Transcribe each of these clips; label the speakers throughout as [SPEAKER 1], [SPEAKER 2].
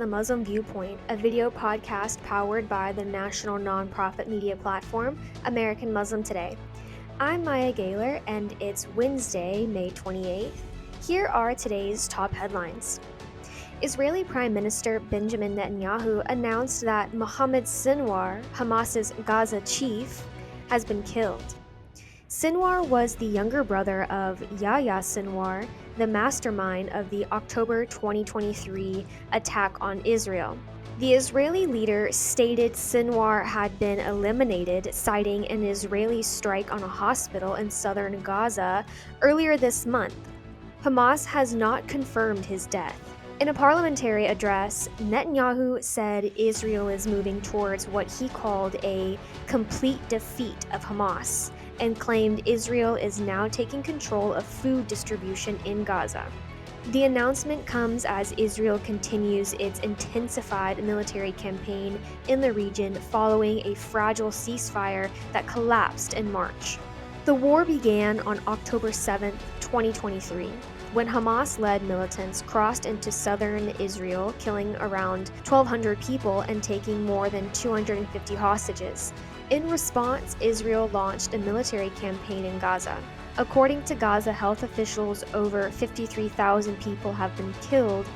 [SPEAKER 1] the Muslim Viewpoint, a video podcast powered by the national nonprofit media platform, American Muslim Today. I'm Maya Gayler, and it's Wednesday, May 28th. Here are today's top headlines. Israeli Prime Minister Benjamin Netanyahu announced that Mohammed Sinwar, Hamas's Gaza chief, has been killed. Sinwar was the younger brother of Yahya Sinwar, the mastermind of the October 2023 attack on Israel. The Israeli leader stated Sinwar had been eliminated, citing an Israeli strike on a hospital in southern Gaza earlier this month. Hamas has not confirmed his death. In a parliamentary address, Netanyahu said Israel is moving towards what he called a complete defeat of Hamas, and claimed Israel is now taking control of food distribution in Gaza. The announcement comes as Israel continues its intensified military campaign in the region following a fragile ceasefire that collapsed in March. The war began on October 7, 2023, when Hamas-led militants crossed into southern Israel, killing around 1,200 people and taking more than 250 hostages. In response, Israel launched a military campaign in Gaza. According to Gaza health officials, over 53,000 people have been killed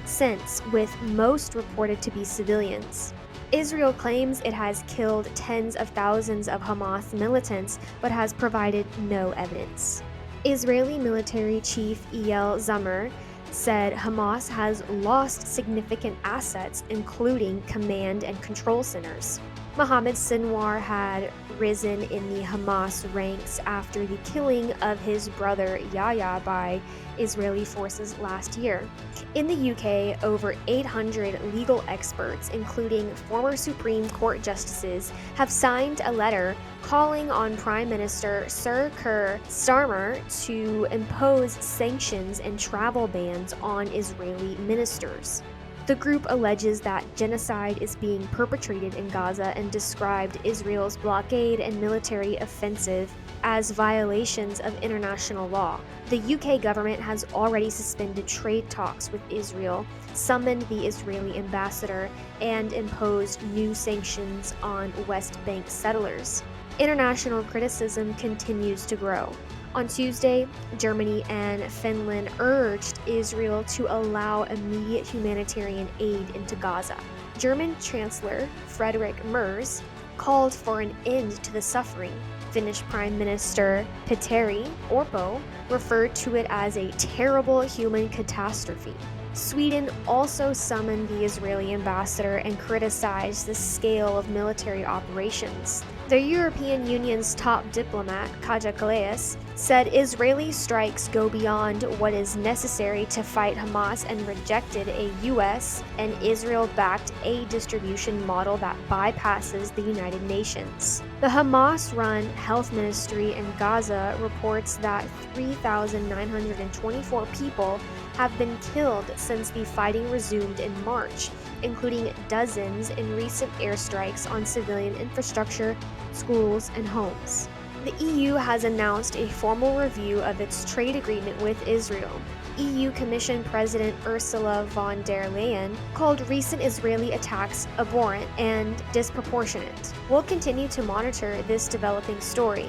[SPEAKER 1] since, with most reported to be civilians. Israel claims it has killed tens of thousands of Hamas militants, but has provided no evidence. Israeli military chief Eyal Zamir said Hamas has lost significant assets, including command and control centers. Mohammed Sinwar had risen in the Hamas ranks after the killing of his brother Yahya by Israeli forces last year. In the UK, over 800 legal experts, including former Supreme Court justices, have signed a letter calling on Prime Minister Sir Keir Starmer to impose sanctions and travel bans on Israeli ministers. The group alleges that genocide is being perpetrated in Gaza and described Israel's blockade and military offensive as violations of international law. The UK government has already suspended trade talks with Israel, summoned the Israeli ambassador, and imposed new sanctions on West Bank settlers. International criticism continues to grow. On Tuesday, Germany and Finland urged Israel to allow immediate humanitarian aid into Gaza. German Chancellor Friedrich Merz called for an end to the suffering. Finnish Prime Minister Petteri Orpo referred to it as a terrible human catastrophe. Sweden also summoned the Israeli ambassador and criticized the scale of military operations. The European Union's top diplomat, Kaja Kallas, said Israeli strikes go beyond what is necessary to fight Hamas and rejected a U.S. and Israel-backed aid distribution model that bypasses the United Nations. The Hamas-run health ministry in Gaza reports that 3,924 people have been killed since the fighting resumed in March, including dozens in recent airstrikes on civilian infrastructure, schools, and homes. The EU has announced a formal review of its trade agreement with Israel. EU Commission President Ursula von der Leyen called recent Israeli attacks abhorrent and disproportionate. We'll continue to monitor this developing story.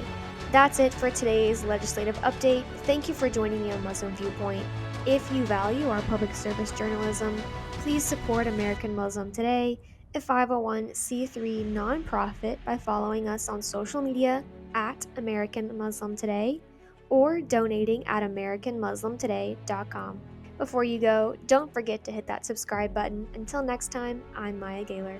[SPEAKER 1] That's it for today's legislative update. Thank you for joining me on Muslim Viewpoint. If you value our public service journalism, please support American Muslim Today, a 501c3 nonprofit, by following us on social media at American Muslim Today or donating at AmericanMuslimToday.com. Before you go, don't forget to hit that subscribe button. Until next time, I'm Maya Gayler.